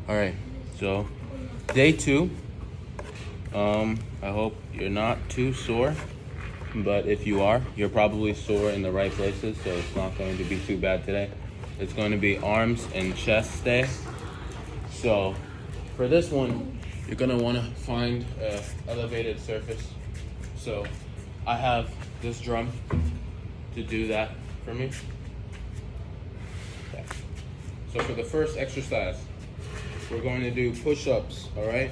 All right, so day 2. I hope you're not too sore, but if you are, you're probably sore in the right places, so it's not going to be too bad today. It's going to be arms and chest day. So for this one, you're gonna want to find an elevated surface. So I have this drum to do that for me. Okay. So for the first exercise, we're going to do push-ups, all right?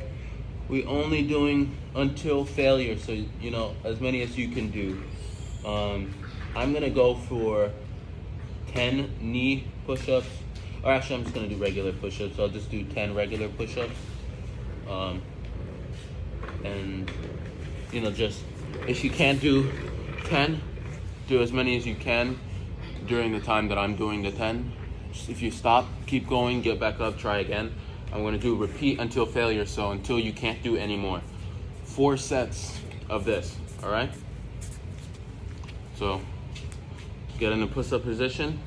We're only doing until failure, so you know, as many as you can do. I'm gonna go for 10 knee push-ups, or actually I'm just gonna do regular push-ups, so I'll just do 10 regular push-ups. And you know, just if you can't do 10, do as many as you can during the time that I'm doing the 10. If you stop, keep going, get back up, try again. I'm gonna do repeat until failure, so until you can't do anymore. 4 sets of this, all right? So get in the push-up position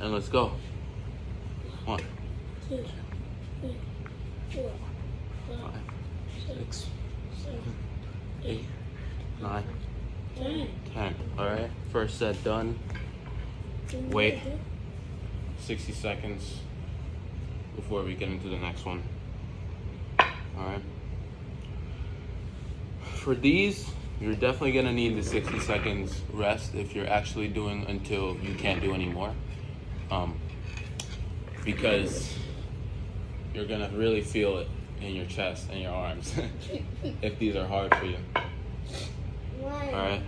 and let's go. 1, 2, 3, 4, 5, 6, 7, 8, 9, 10. All right, first set done. Wait 60 seconds before we get into the next one. All right. For these, you're definitely gonna need the 60 seconds rest if you're actually doing until you can't do anymore. Because you're gonna really feel it in your chest and your arms if these are hard for you. All right.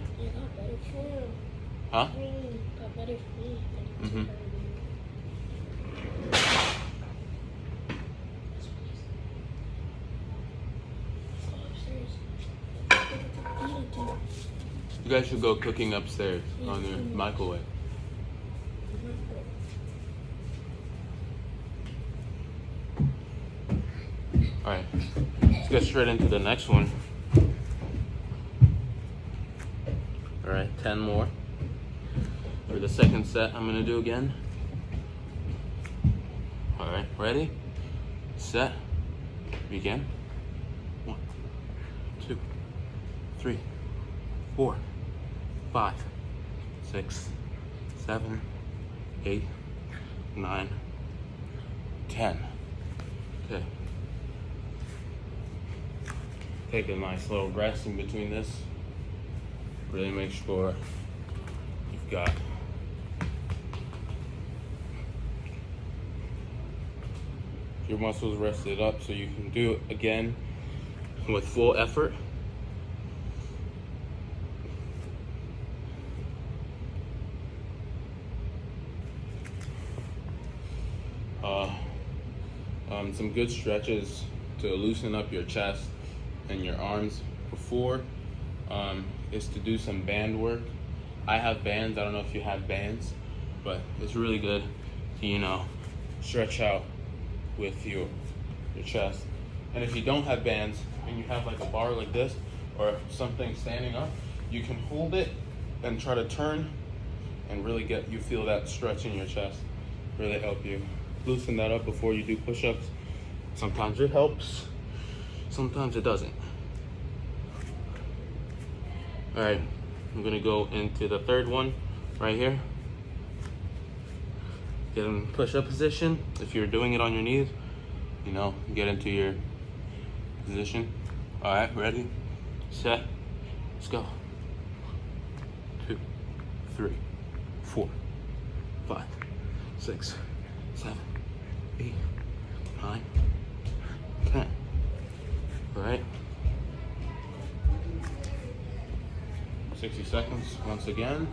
Huh? Mm-hmm. You guys should go cooking upstairs on your microwave. All right, let's get straight into the next one. All right, 10 more. For the second set, I'm gonna do again. All right, ready, set, begin. 1, 2, 3, 4, 5, 6, 7, 8, 9, 10. Okay. Take a nice little rest in between this. Really make sure you've got your muscles rested up so you can do it again with full effort. Some good stretches to loosen up your chest and your arms before is to do some band work. I have bands. I don't know if you have bands, but it's really good to, you know, stretch out with your chest. And if you don't have bands and you have like a bar like this or something standing up, you can hold it and try to turn and really get you feel that stretch in your chest. Really help you loosen that up before you do push-ups. Sometimes it helps, sometimes it doesn't. All right, I'm gonna go into the third one right here. Get in push-up position. If you're doing it on your knees, you know, get into your position. All right, ready, set, let's go. 2, 3, 4, 5, 6, 7, 8, 9, 10. All right. 60 seconds once again.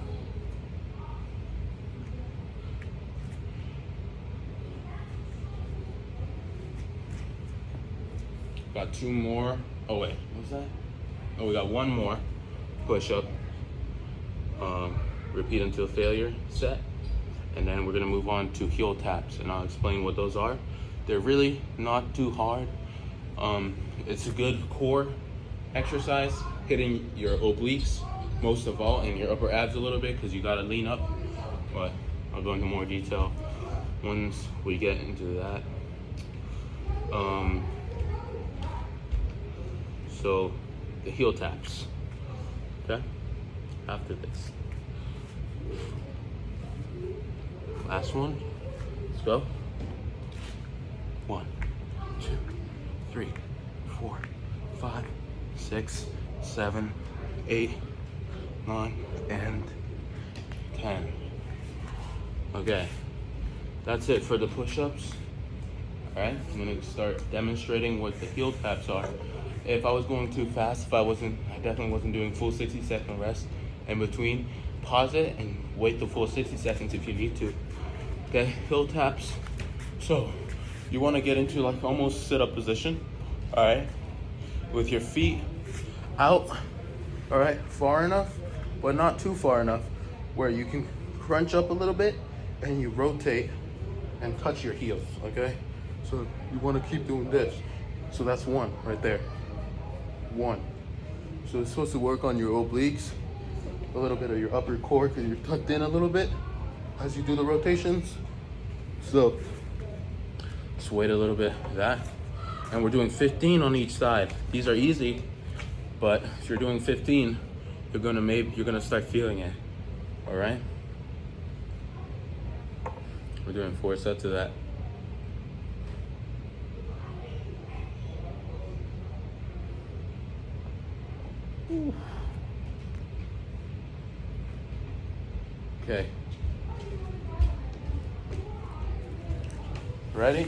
Got 2 more. Oh wait, what was that? Oh, we got 1 more push-up. Repeat until failure set. And then we're gonna move on to heel taps, and I'll explain what those are. They're really not too hard. It's a good core exercise, hitting your obliques most of all, and your upper abs a little bit, because you gotta lean up. But I'll go into more detail once we get into that. Um, so the heel taps, okay? After this. Last one, let's go. 1, 2, 3, 4, 5, 6, 7, 8, 9, and 10. Okay, that's it for the push-ups. All right, I'm gonna start demonstrating what the heel taps are. If I was going too fast, I definitely wasn't doing full 60-second rest in between. Pause it and wait the full 60 seconds if you need to. Okay, heel taps. So you wanna get into like almost sit-up position, all right? With your feet out, all right, far enough, but not too far enough, where you can crunch up a little bit and you rotate and touch your heels, okay? So you wanna keep doing this. So that's 1 right there, 1. So it's supposed to work on your obliques, a little bit of your upper core, because you're tucked in a little bit as you do the rotations. So just wait a little bit of that. And we're doing 15 on each side. These are easy, but if you're doing 15, you're gonna start feeling it, all right? We're doing 4 sets of that. Okay. Ready?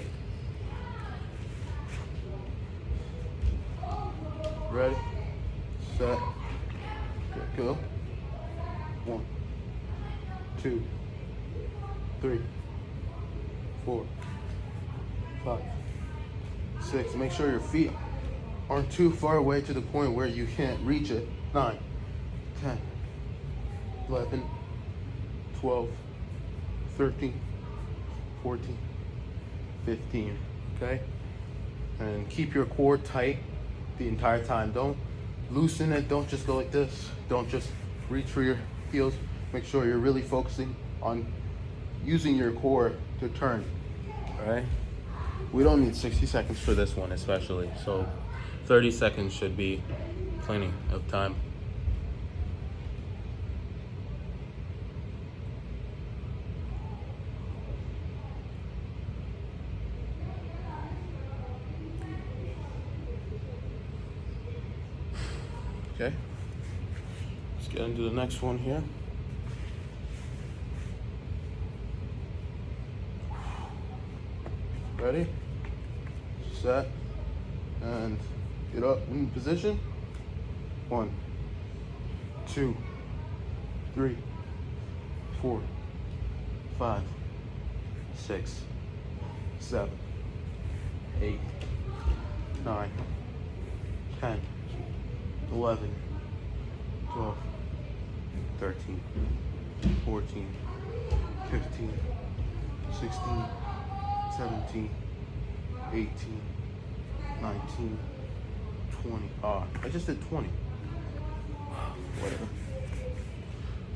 Ready, set, go. 1, 2, 3, 4, 5, 6. Make sure your feet aren't too far away to the point where you can't reach it. 9, 10, 11, 12, 13, 14, 15, okay? And keep your core tight the entire time. Don't loosen it. Don't just go like this. Don't just reach for your heels. Make sure you're really focusing on using your core to turn, all right? We don't need 60 seconds for this one especially, so 30 seconds should be plenty of time. Okay, let's get into the next one here. Ready, set, and get up in position. 1, 2, 3, 4, 5, 6, 7, 8, 9, 10, 11, 12, 13, 14, 15, 16, 17, 18, 19, 20. I just did 20. Whatever.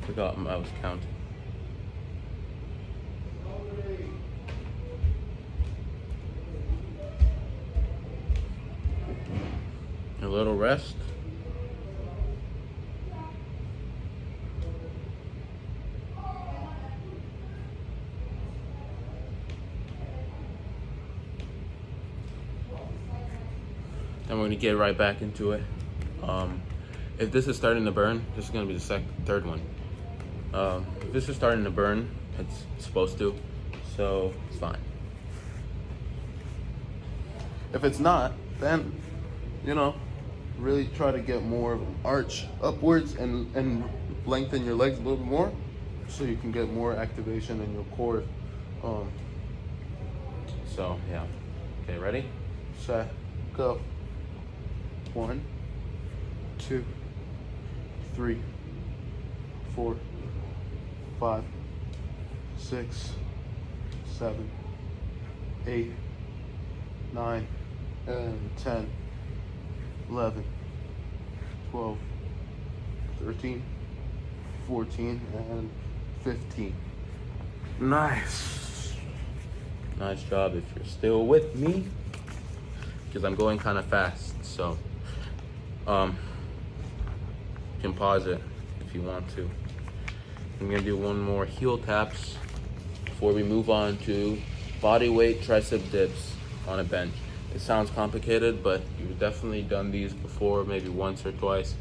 Forgot I was counting. A little rest. Then we're gonna get right back into it. If this is starting to burn, this is gonna be the third one. If this is starting to burn, it's supposed to, so it's fine. If it's not, then, you know, really try to get more of an arch upwards and lengthen your legs a little bit more so you can get more activation in your core. So yeah, okay, ready, set, go. 1, 2, 3, 4, 5, 6, 7, 8, 9, and 10, 11, 12, 13, 14, and 15. Nice. Nice job. If you're still with me, because I'm going kind of fast. So you can pause it if you want to. I'm gonna do one more heel taps before we move on to body weight tricep dips on a bench. It sounds complicated, but you've definitely done these before, maybe once or twice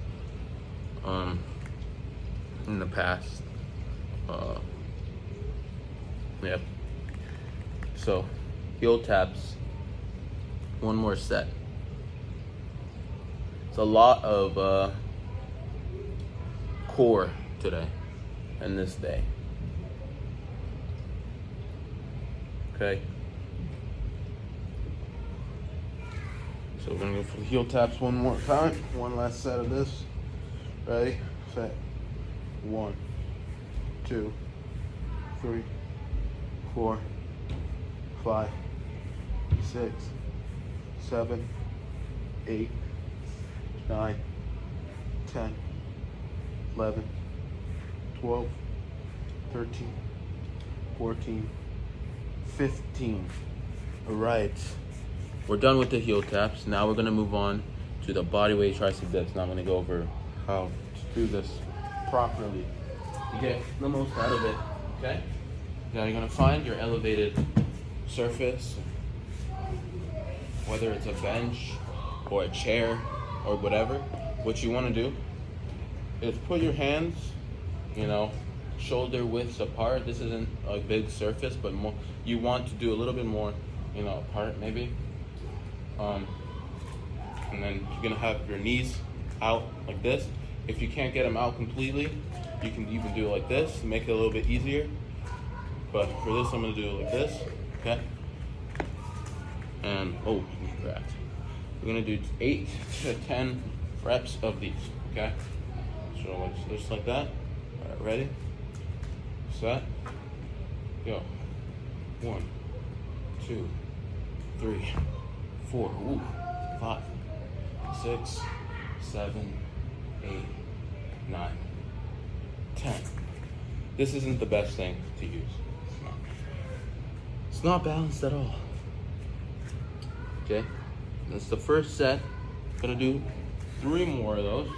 in the past. Yep. So heel taps, one more set. It's a lot of core today and this day. Okay. So we're gonna go for the heel taps one more time. One last set of this. Ready, set. 1, 2, 3, 4, 5, 6, 7, 8, 9, 10, 11, 12, 13, 14, 15. All right. We're done with the heel taps. Now we're gonna move on to the bodyweight tricep dips. Now I'm gonna go over how to do this properly. You get the most out of it, okay? Now you're gonna find your elevated surface, whether it's a bench or a chair or whatever. What you wanna do is put your hands, shoulder widths apart. This isn't a big surface, but more, you want to do a little bit more, apart maybe. And then you're gonna have your knees out like this. If you can't get them out completely, you can even do it like this to make it a little bit easier. But for this, I'm gonna do it like this, okay? And, oh, correct. We're gonna do 8 to 10 reps of these, okay? So just like that. All right, ready? Set, go. 1, 2, 3, 4, 5, 6, 7, 8, 9, 10. This isn't the best thing to use. It's not balanced at all. Okay, that's the first set. Gonna do 3 more of those.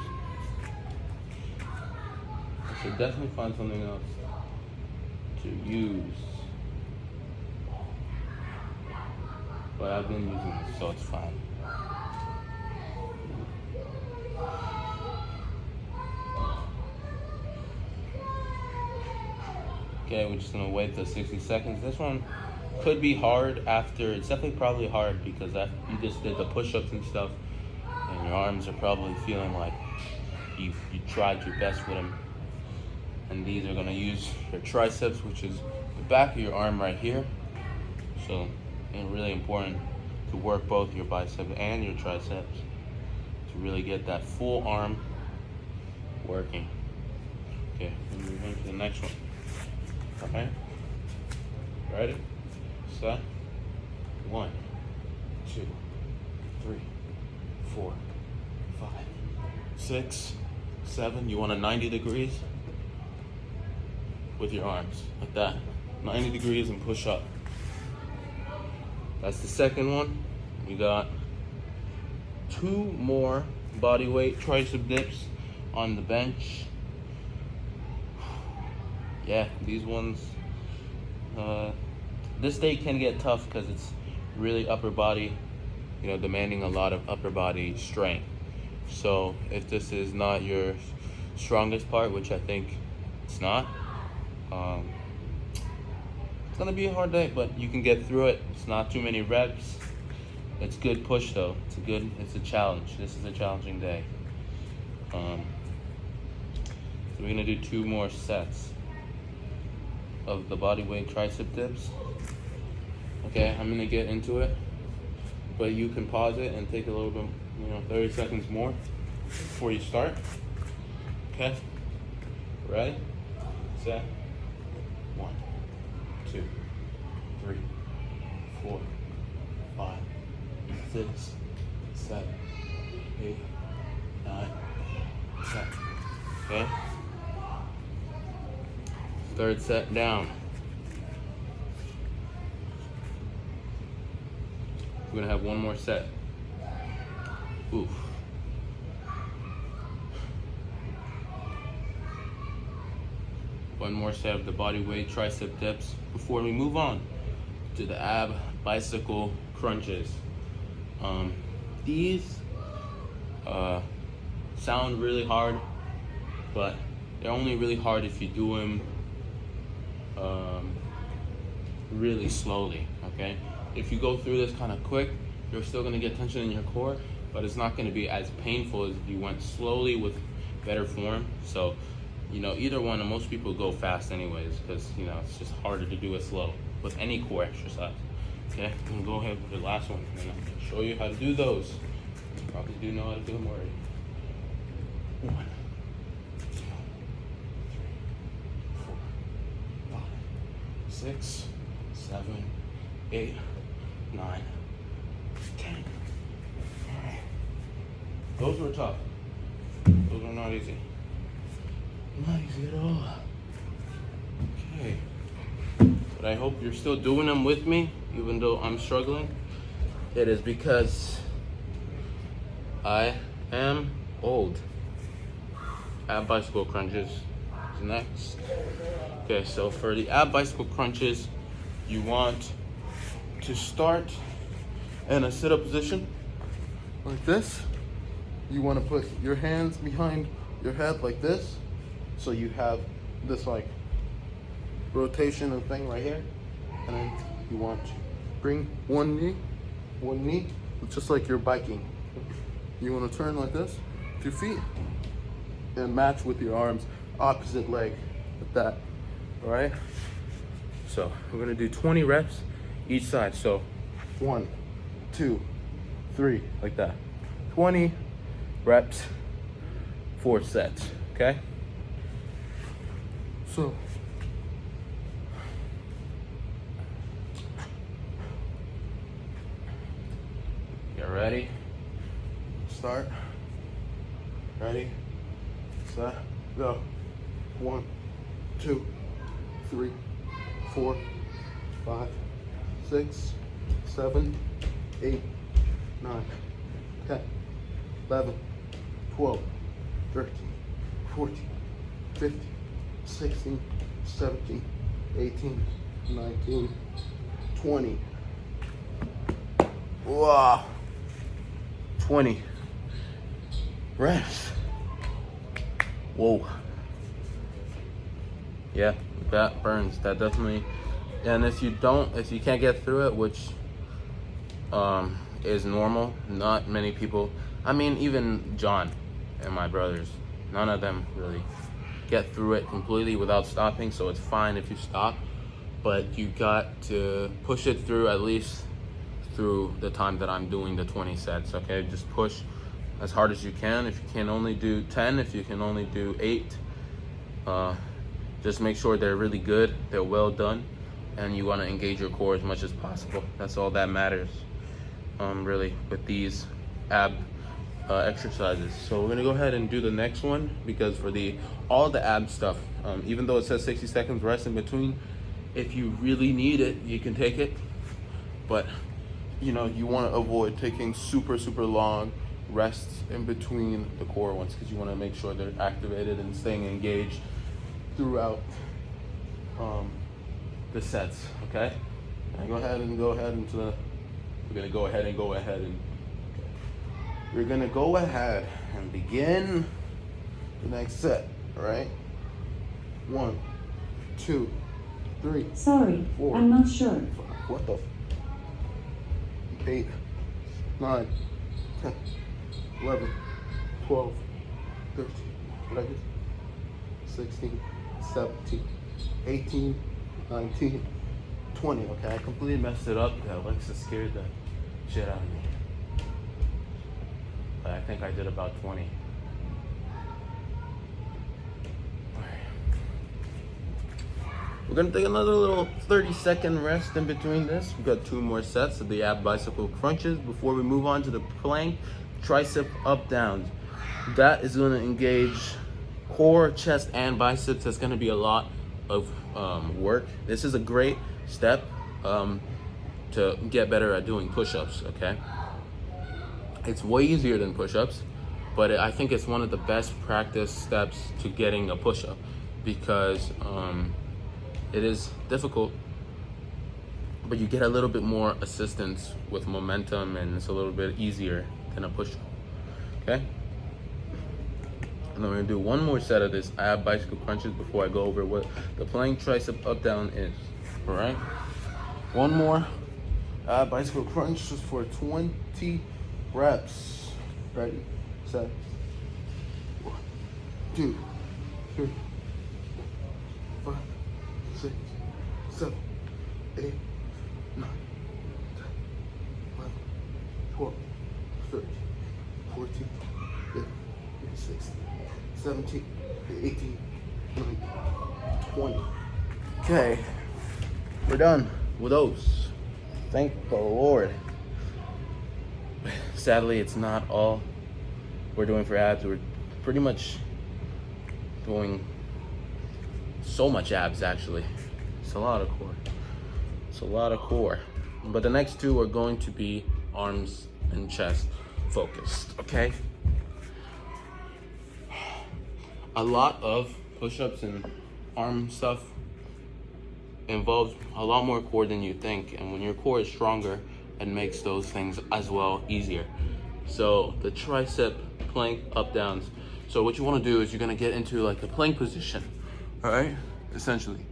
I should definitely find something else to use. But I've been using this, so it's fine. Okay, we're just gonna wait the 60 seconds. This one could be hard after, it's definitely probably hard because you just did the push-ups and stuff, and your arms are probably feeling like you tried your best with them. And these are gonna use your triceps, which is the back of your arm right here. So it's really important to work both your biceps and your triceps to really get that full arm working. Okay, we'll move on to the next one. Okay, ready, set, 1, 2, 3, 4, 5, 6, 7. You want a 90 degrees with your arms, like that. 90 degrees and push up. That's the second one. We got 2 more body weight tricep dips on the bench. Yeah, these ones, this day can get tough because it's really upper body, demanding a lot of upper body strength. So if this is not your strongest part, which I think it's not, it's gonna be a hard day, but you can get through it. It's not too many reps. It's good push though. It's a challenge. This is a challenging day. So we're gonna do 2 more sets of the body weight tricep dips. Okay, I'm gonna get into it, but you can pause it and take a little bit, 30 seconds more before you start. Okay, ready, set, 1, 2, 3, 4, 5, 6, 7, 8, 9, 10. Okay. Third set down. We're gonna have 1 more set. Oof. One more set of the body weight tricep dips before we move on to the ab bicycle crunches. These sound really hard, but they're only really hard if you do them really slowly, okay? If you go through this kind of quick, you're still gonna get tension in your core, but it's not gonna be as painful as if you went slowly with better form. So, you know, either one, and most people go fast anyways, because, you know, it's just harder to do it slow with any core exercise. Okay, I'm gonna go ahead with the last one, and I'm gonna show you how to do those. You probably do know how to do them already. 1, 2, 3, 4, 5, 6, 7, 8, 9, 10. All right. Those were tough. Those are not easy. Not easy at all. Okay. But I hope you're still doing them with me, even though I'm struggling. It is because I am old. Ab bicycle crunches is next. Okay, so for the ab bicycle crunches, you want to start in a sit-up position like this. You want to put your hands behind your head like this, so you have this like rotation and thing right here, and then you want to bring one knee, just like you're biking. You want to turn like this with your feet and match with your arms, opposite leg, like that. All right. So we're gonna do 20 reps each side. So 1, 2, 3, like that. 20 reps, 4 sets. Okay. So get ready. Start. Ready, set, go. 1, 2, 3, 4, 5, 6, 7, 8, 9, 10, 11, 12, 13, 14, 15, 16, 17, 18, 19, 20. Wow. 20 reps. Whoa. Yeah, that burns. That definitely. And if you can't get through it, which is normal, not many people. I mean, even John and my brothers, none of them really get through it completely without stopping. So it's fine if you stop, but you got to push it through at least through the time that I'm doing the 20 sets. Okay, just push as hard as you can. If you can only do 10, if you can only do 8, just make sure they're really good, they're well done, and you want to engage your core as much as possible. That's all that matters, really, with these ab exercises. So we're gonna go ahead and do the next one, because for all the ab stuff, even though it says 60 seconds rest in between, if you really need it, you can take it, but you know, you want to avoid taking super long rests in between the core ones, because you want to make sure they're activated and staying engaged throughout the sets. Okay, and we're gonna go ahead and we're gonna go ahead and begin the next set. All right, 1, 2, 3. Sorry, 4. I'm not sure. What the 8, 9, 10, 11, 12, 13, 14, 16, 17, 18, 19, 20. Okay, I completely messed it up. Alexa scared the shit out of me. But I think I did about 20. We're gonna take another little 30-second rest in between this. We've got 2 more sets of the ab bicycle crunches before we move on to the plank tricep up downs. That is gonna engage core, chest, and biceps. That's gonna be a lot of work. This is a great step to get better at doing push-ups, okay? It's way easier than push-ups, but I think it's one of the best practice steps to getting a push-up because it is difficult, but you get a little bit more assistance with momentum and it's a little bit easier than a push-up, okay? And then we're gonna do one more set of this ab bicycle crunches before I go over what the plank tricep up down is, all right? One more ab bicycle crunch just for 20 reps. Ready, set. 1, 2, 3, 4, 5, 6, 7, 8, 9, 10, 11, 12, 13, 14, 15, 16, 17, 18, 19, 20. Okay, we're done with those. Thank the Lord. Sadly, it's not all we're doing for abs. We're pretty much doing so much abs, actually. It's a lot of core. It's a lot of core. But the next two are going to be arms and chest focused, okay? A lot of push-ups and arm stuff involves a lot more core than you think, and when your core is stronger, it makes those things as well easier. So the tricep plank up downs. So what you want to do is you're going to get into like a plank position, all right, essentially,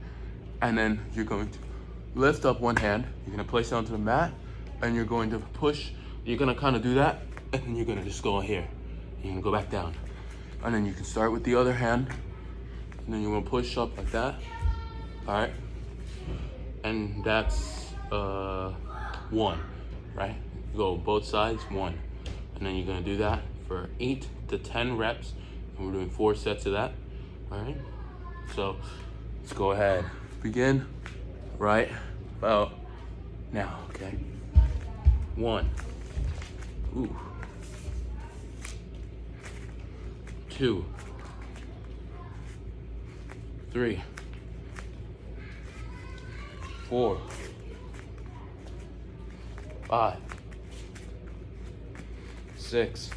and then you're going to lift up one hand, you're going to place it onto the mat, and you're going to push. You're going to kind of do that, and then you're going to just go here. You're going to go back down, and then you can start with the other hand, and then you're going to push up like that, all right, and that's one, right? Go both sides, one, and then you're gonna do that for 8 to 10 reps, and we're doing 4 sets of that. All right, so let's go ahead, begin right about now. Okay, 1, 2, 3, 4, 5, 6,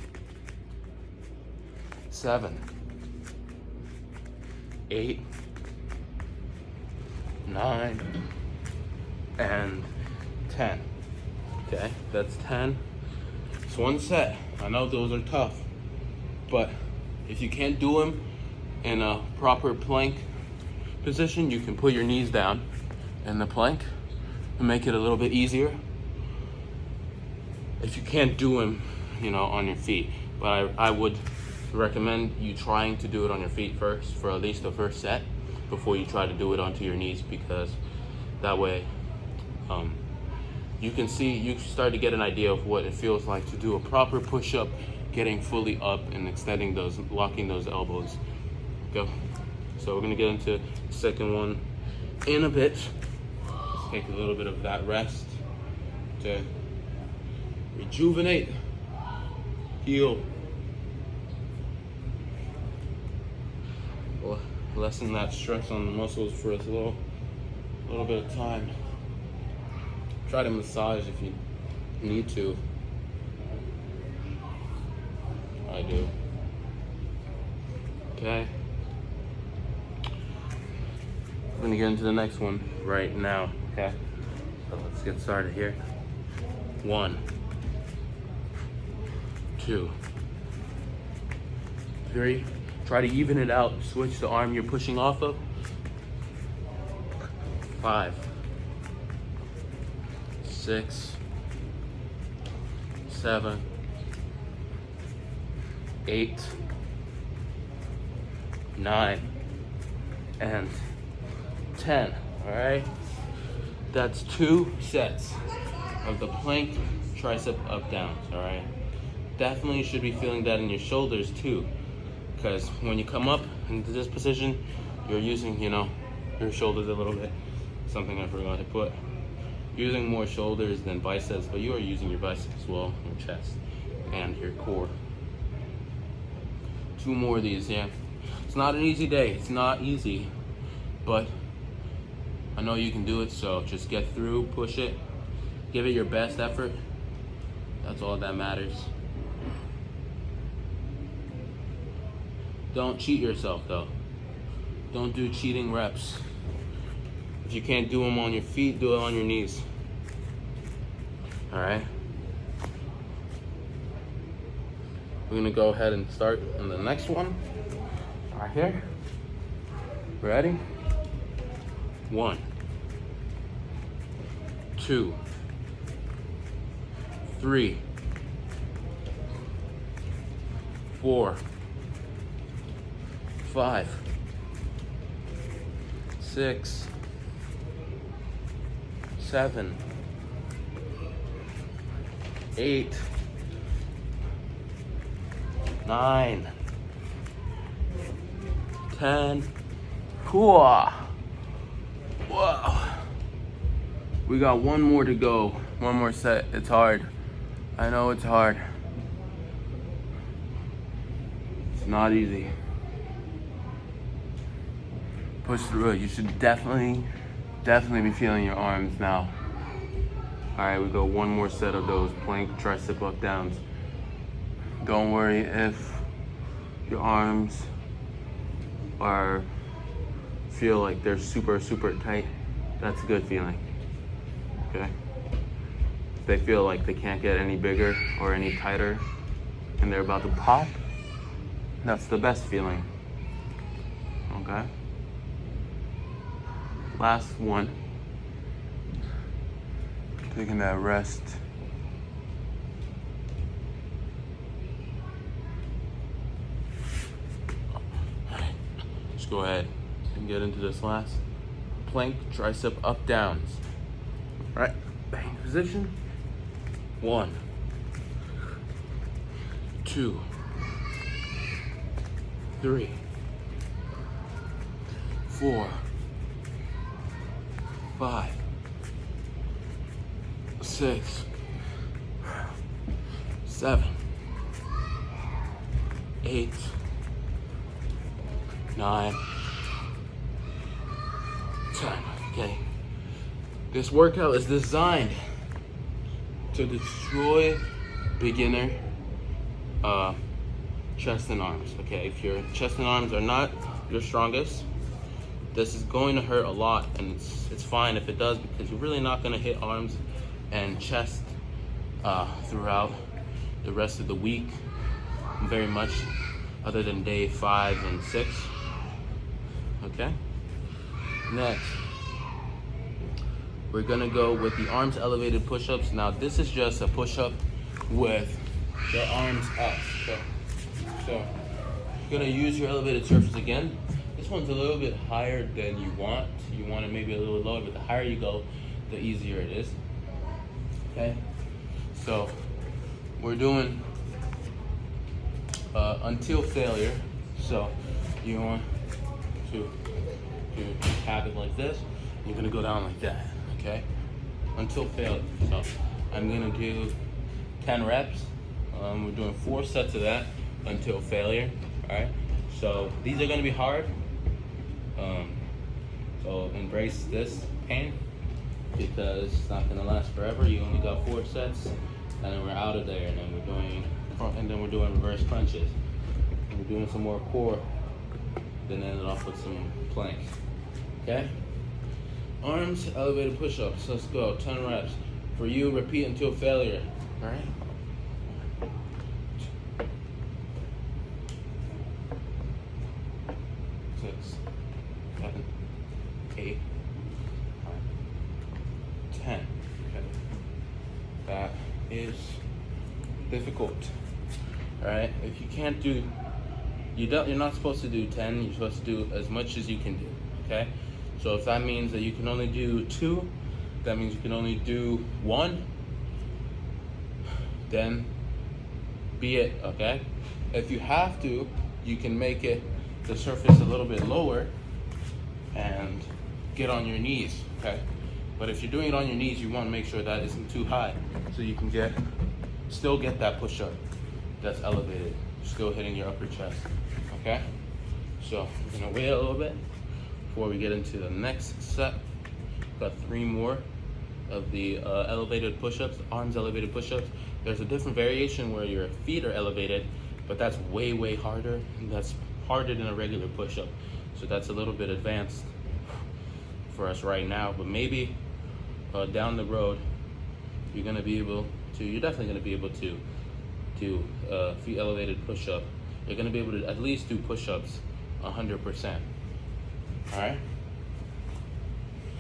7, 8, 9, and 10. Okay, that's 10. It's one set. I know those are tough, but if you can't do them in a proper plank position, you can put your knees down in the plank and make it a little bit easier. If you can't do them, on your feet, but I would recommend you trying to do it on your feet first for at least the first set before you try to do it onto your knees, because that way you start to get an idea of what it feels like to do a proper push-up, getting fully up and extending those, locking those elbows. Go. So we're gonna get into the second one in a bit. Let's take a little bit of that rest to rejuvenate, heal, lessen that stress on the muscles for a little bit of time. Try to massage if you need to. I do. Okay. We're gonna get into the next one right now. Okay. So let's get started here. 1, 2, 3. Try to even it out. Switch the arm you're pushing off of. 5, 6, 7, 8, 9, and 10. All right. That's 2 sets of the plank tricep up downs. All right. Definitely should be feeling that in your shoulders too, because when you come up into this position, you're using, your shoulders a little bit. Something I forgot to put. Using more shoulders than biceps, but you are using your biceps as well, your chest, and your core. 2 more of these, yeah. It's not an easy day. It's not easy, but I know you can do it, so just get through, push it, give it your best effort. That's all that matters. Don't cheat yourself though. Don't do cheating reps. If you can't do them on your feet, do it on your knees. All right. We're gonna go ahead and start on the next one. Right here. Ready? 1, 2, 3, 4, 5, 6, 7, 8, 9, 10. Cool. Whoa. We got one more to go. One more set. It's hard. I know it's hard. It's not easy. Push through it. You should definitely be feeling your arms now. All right, we go one more set of those plank tricep up downs. Don't worry if your arms feel like they're super tight. That's a good feeling. Okay? If they feel like they can't get any bigger or any tighter and they're about to pop, that's the best feeling. Okay? Last one. Taking that rest. Alright, let's go ahead and get into this last plank tricep up downs. Alright, bang position. 1, 2, 3, 4, 5, 6, 7, 8, 9, 10. Okay. This workout is designed to destroy beginner chest and arms. Okay, if your chest and arms are not your strongest, this is going to hurt a lot, and it's fine if it does, because you're really not going to hit arms and chest throughout the rest of the week very much, other than day 5 and 6. Okay, next we're gonna go with the arms elevated push-ups. Now this is just a push-up with your arms up. So you're gonna use your elevated surface again. This one's a little bit higher than you want. You want it maybe a little lower, but the higher you go, the easier it is. Okay, so we're doing until failure. So you want to have it like this. You're gonna go down like that. Okay, until failure. So I'm gonna do 10 reps. We're doing 4 sets of that until failure. All right, so these are gonna be hard. So embrace this pain, because it's not gonna last forever. You only got 4 sets, and then we're out of there. And then we're doing reverse crunches. And we're doing some more core. Then end it off with some planks. Okay. Arms, elevated push-ups. Let's go. 10 reps. For you, repeat until failure. All right. 6, 7, 8, 9, 10. Okay. That is difficult. All right. If you can't do, you're not supposed to do 10. You're supposed to do as much as you can do. Okay. So if that means that you can only do 2, that means you can only do 1, then be it, okay? If you have to, you can make the surface a little bit lower and get on your knees, okay? But if you're doing it on your knees, you want to make sure that isn't too high, so you can still get that push-up that's elevated, still hitting your upper chest, okay? So we're gonna wait a little bit before we get into the next set. Got 3 more of the elevated push-ups, arms elevated push-ups. There's a different variation where your feet are elevated, but that's way harder. And that's harder than a regular push-up. So that's a little bit advanced for us right now, but maybe down the road, you're definitely gonna be able to do feet elevated push-up. You're gonna be able to at least do push-ups 100%. All right.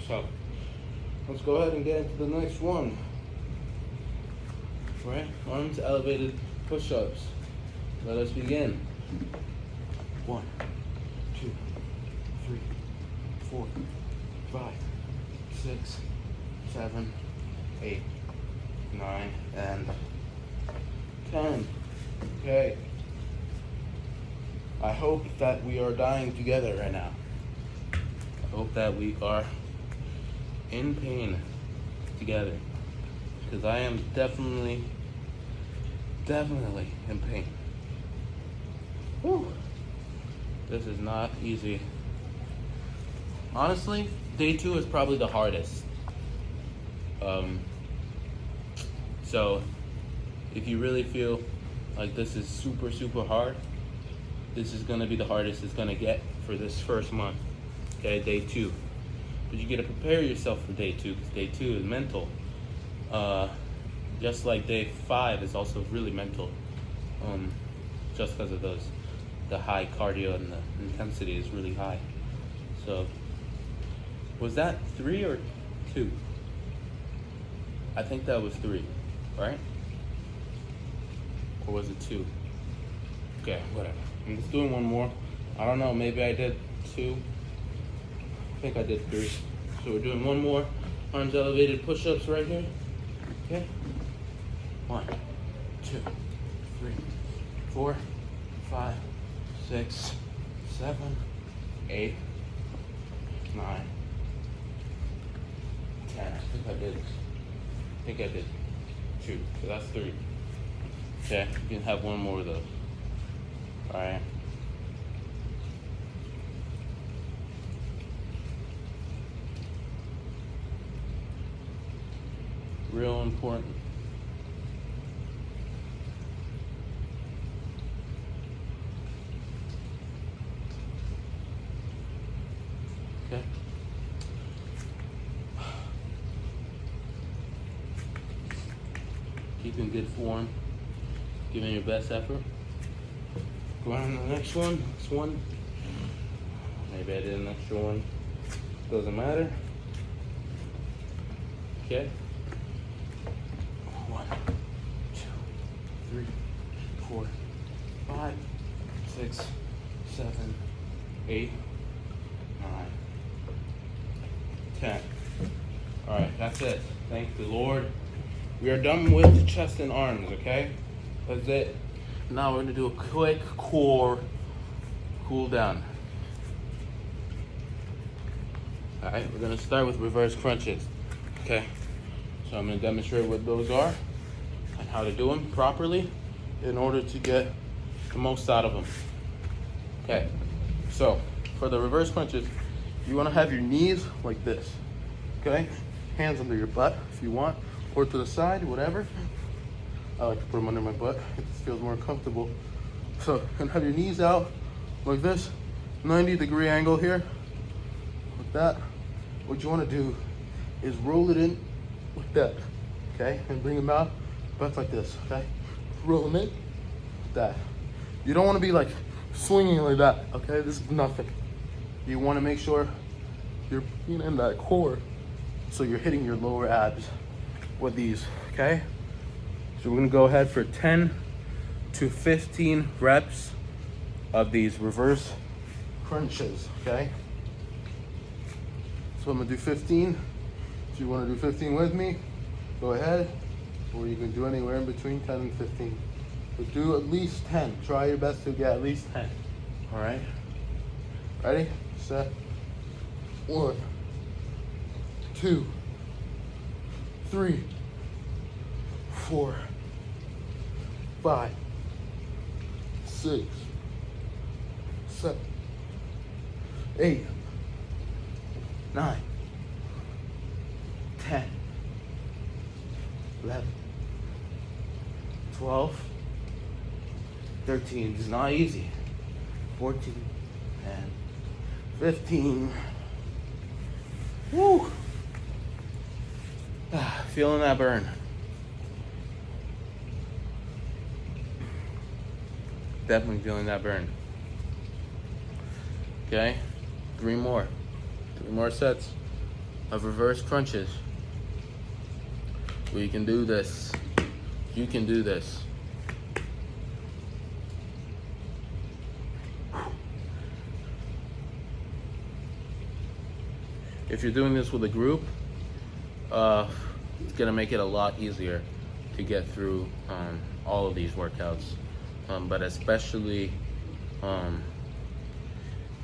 So let's go ahead and get into the next one. All right, arms elevated push-ups. Let us begin. 1, 2, 3, 4, 5, 6, 7, 8, 9, and 10. Okay. I hope that we are dying together right now. I hope that we are in pain together, because I am definitely in pain. Whew. This is not easy. Honestly, day 2 is probably the hardest. So if you really feel like this is super hard, this is gonna be the hardest it's gonna get for this first month. Okay, day 2. But you gotta prepare yourself for day 2, because day 2 is mental. Just like day 5 is also really mental. Just because of the high cardio and the intensity is really high. So, was that 3 or 2? I think that was 3, right? Or was it 2? Okay, whatever. I'm just doing one more. I don't know, maybe I did 2. I think I did 3. So we're doing one more arms elevated push-ups right here. Okay. 1, 2, 3, 4, 5, 6, 7, 8, 9, 10. I think I did 2. So that's 3. Okay, you can have one more of those. All right. Real important. Okay. Keep in good form, giving your best effort. Go on to the next one. Next one. Maybe I did an extra one. Doesn't matter. Okay. 1, 2, 3, 4, 5, 6, 7, 8, 9, 10. All right, that's it. Thank the Lord. We are done with chest and arms, okay? That's it. Now we're gonna do a quick core cool down. All right, we're gonna start with reverse crunches, okay? So I'm gonna demonstrate what those are and how to do them properly in order to get the most out of them. Okay, so for the reverse crunches, you wanna have your knees like this, okay? Hands under your butt if you want, or to the side, whatever. I like to put them under my butt. It just feels more comfortable. So, and have your knees out like this, 90-degree angle here, like that. What you want to do is roll it in like that, okay? And bring them out, back like this, okay? Roll them in, like that. You don't want to be like swinging like that, okay? This is nothing. You want to make sure you're in that core, so you're hitting your lower abs with these, okay? So we're gonna go ahead for 10 to 15 reps of these reverse crunches, okay? So I'm gonna do 15. If you wanna do 15 with me, go ahead. Or you can do anywhere in between 10 and 15. But do at least 10. Try your best to get at least 10, all right? Ready, set, 1, 2, 3, 4, 5, 6, 7, 8, 9, 10, 11, 12, 13. It's not easy. 14, and 15. Woo! Feeling that burn. Definitely feeling that burn. Okay, 3 more. 3 more sets of reverse crunches. We can do this. You can do this. If you're doing this with a group, it's gonna make it a lot easier to get through all of these workouts, but especially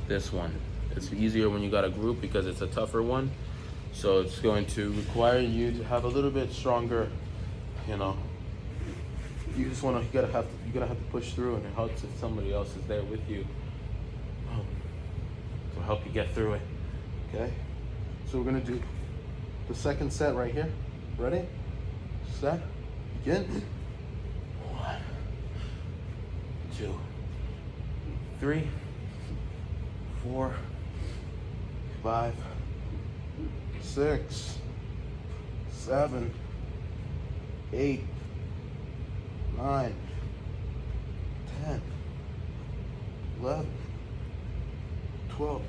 this one. It's easier when you got a group because it's a tougher one, so it's going to require you to have a little bit stronger, you know. You gotta have to push through, and it helps if somebody else is there with you to help you get through it. Okay, so we're gonna do the second set right here. Ready, set, begin. 1, 2, 3, 4, 5, 6, 7, 8, 9, 10, 11, 12,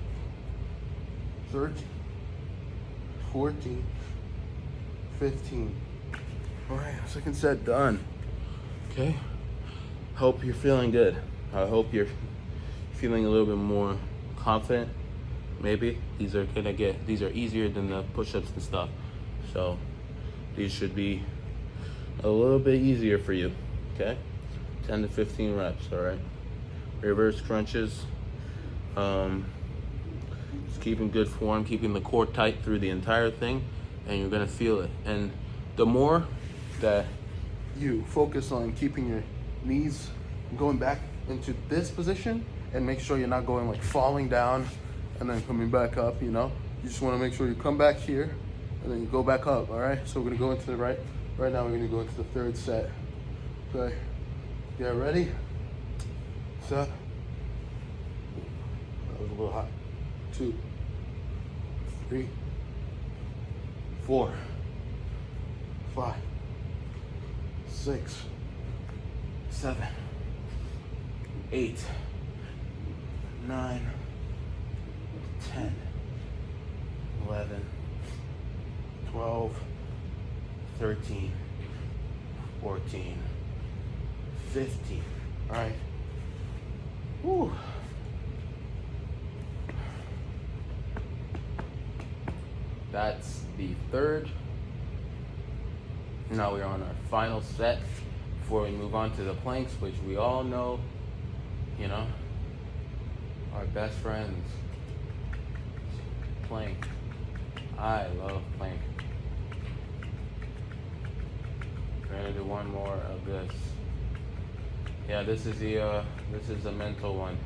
13, 14, 15. All right, second set done. Okay, hope you're feeling good. I hope you're feeling a little bit more confident. Maybe these are easier than the push-ups and stuff, so these should be a little bit easier for you. Okay, 10 to 15 reps. All right, reverse crunches. Just keeping good form, keeping the core tight through the entire thing, and you're gonna feel it. And the more that you focus on keeping your knees going back into this position, and make sure you're not going like falling down and then coming back up, you know, you just want to make sure you come back here and then you go back up. All right, so we're gonna go into the right now we're gonna go into the third set. Okay, get ready, set. That was a little hot. 2, 3, 4, 5, 6, 7, 8, 9, 10, 11, 12, 13, 14, 15. All right. Woo. That's the third. Now we're on our final set before we move on to the planks, which we all know, you know, our best friends. Plank. I love plank. We're gonna do one more of this. Yeah, this is a mental one.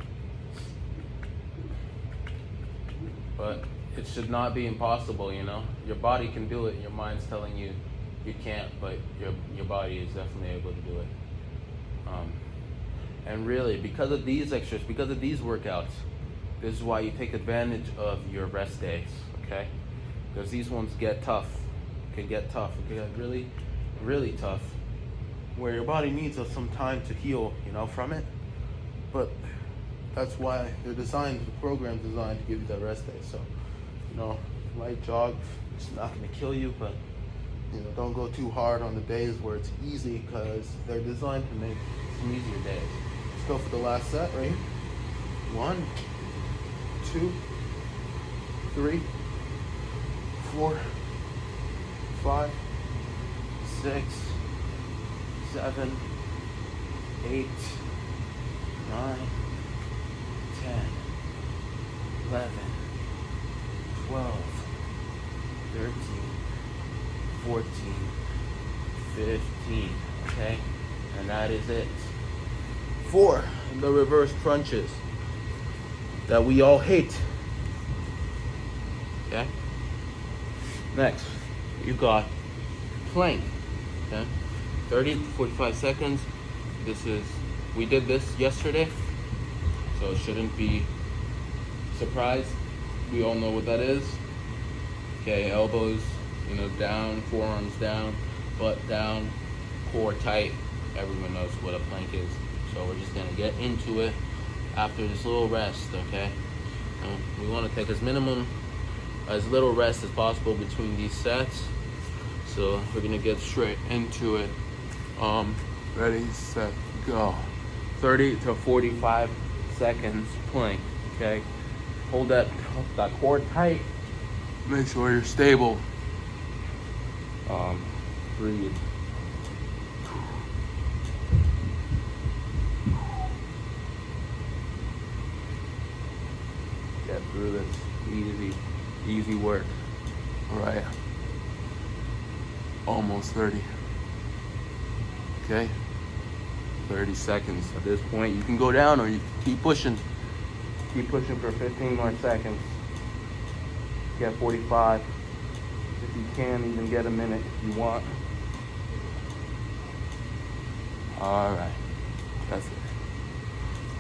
But it should not be impossible, you know? Your body can do it, your mind's telling you you can't, but your body is definitely able to do it. And really, because of these extras, because of these workouts, this is why you take advantage of your rest days, okay? Because these ones get tough, can get tough, it can get really, really tough, where your body needs some time to heal, you know, from it. But that's why they're designed, the program's designed to give you that rest day. So, you know, light jog, it's not gonna kill you, but you know, don't go too hard on the days where it's easy, because they're designed to make some easier days. Let's go for the last set, right here. 1, 2, 3, 4, 5, 6, 7, 8, 9, 10, 11, 12, 13, 14, 15, okay? And that is it for the reverse crunches that we all hate, okay? Next, you got plank, okay? 30 to 45 seconds. We did this yesterday, so it shouldn't be surprised. We all know what that is. Okay, elbows, down, forearms down, butt down, core tight. Everyone knows what a plank is. So we're just gonna get into it after this little rest, okay? We wanna take as little rest as possible between these sets. So we're gonna get straight into it. Ready, set, go. 30 to 45 seconds plank, okay? Hold that core tight. Make sure you're stable. Breathe. Get through this. Easy work. All right. Almost 30. Okay. 30 seconds. At this point, you can go down or you can keep pushing. Keep pushing for 15 more seconds. Get 45. If you can, even get a minute if you want. All right. That's it.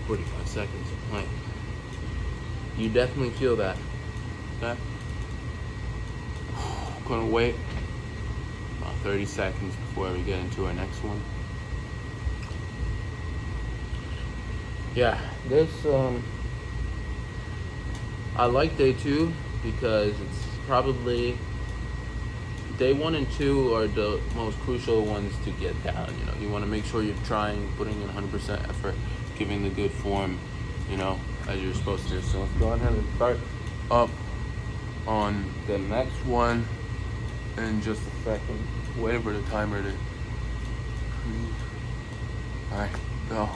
45 seconds of plank. You definitely feel that. Okay? Gonna wait about 30 seconds before we get into our next one. Yeah, this I like day 2 because it's probably day 1 and 2 are the most crucial ones to get down. You want to make sure you're putting in 100% effort, giving the good form, as you're supposed to. So let's go ahead and start up on the next one in just a second. Wait for the timer to. All right, go.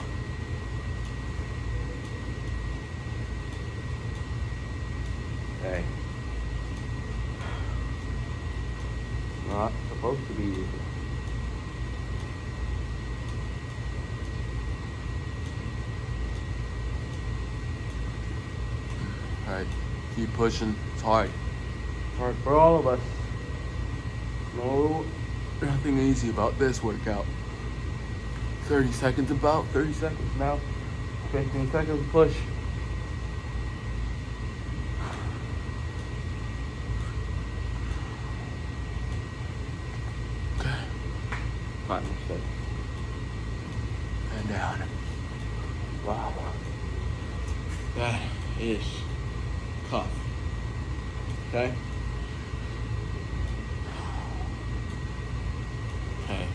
Okay. Not supposed to be easy. All right, keep pushing. It's hard. It's hard for all of us. Nothing easy about this workout. 30 seconds now. 15 seconds push. Okay. 5 more seconds. And down. Wow. That is tough. Okay? Okay.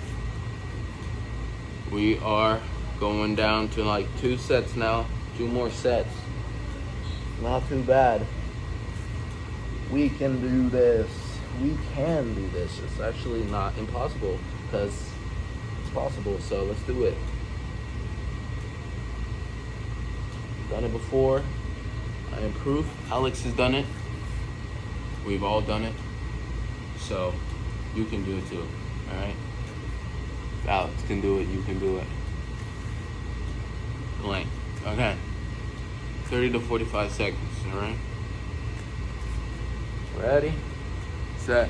We are going down to like 2 sets now. 2 more sets. Not too bad. We can do this. It's actually not impossible because it's possible. So let's do it. Done it before. I am proof. Alex has done it. We've all done it. So you can do it too. All right. Alex can do it. You can do it. Blank. Okay. 30 to 45 seconds. All right. Ready, set,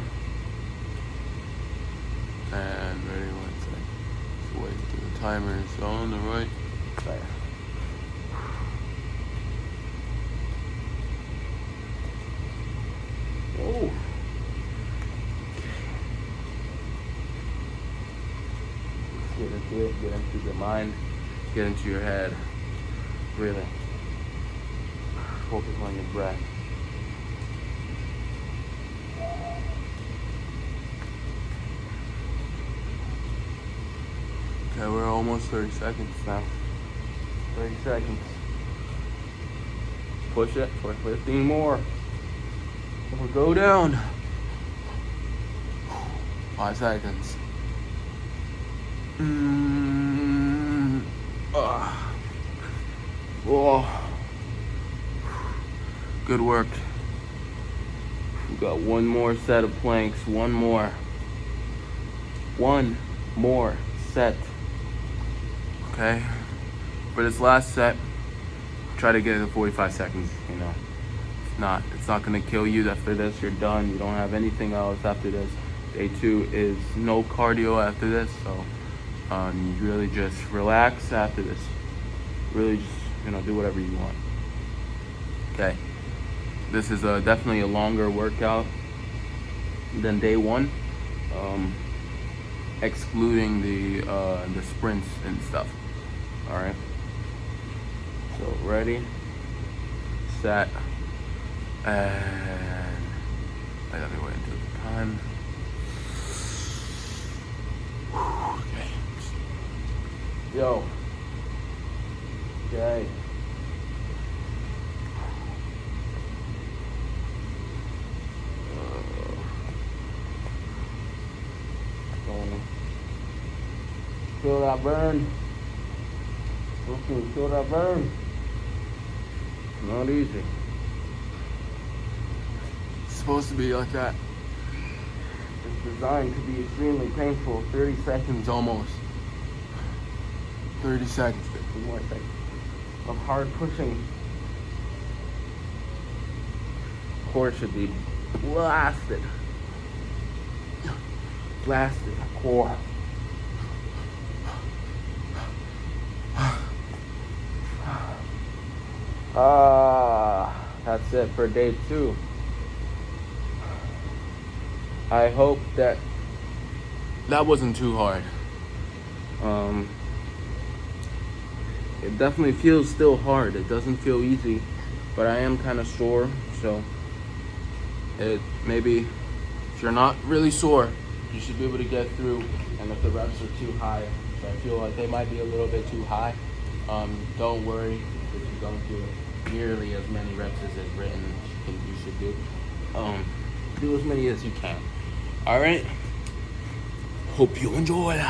and ready. 1 second. Just wait till the timer is on the right. There. Oh. Get into it, get into your mind, get into your head. Really. Focus on your breath. Okay, we're almost 30 seconds now. 30 seconds. Push it for 15 more. We'll go down. 5 seconds. Oh. Good work. We got 1 more set of planks. One more set. Okay. For this last set, try to get it to 45 seconds. It's not gonna kill you. After this, you're done. You don't have anything else after this. Day 2 is no cardio after this, so you really just relax after this. Really just you know, do whatever you want. Okay. This is definitely a longer workout than day one, excluding the sprints and stuff. All right. So ready, set, and I gotta wait until the time. Okay. Yo. Okay. Feel that burn. Feel that burn. Not easy. It's supposed to be like that. It's designed to be extremely painful. 30 seconds almost. 30 seconds, 15 more seconds of hard pushing. Core should be blasted. Blasted core. That's it for day 2. I hope that wasn't too hard. It definitely feels still hard. It doesn't feel easy, but I am kind of sore, so maybe if you're not really sore, you should be able to get through. And if the reps are too high, so I feel like they might be a little bit too high, don't worry if you don't do nearly as many reps as is written. You should do. Do as many as you can. All right. Hope you enjoy.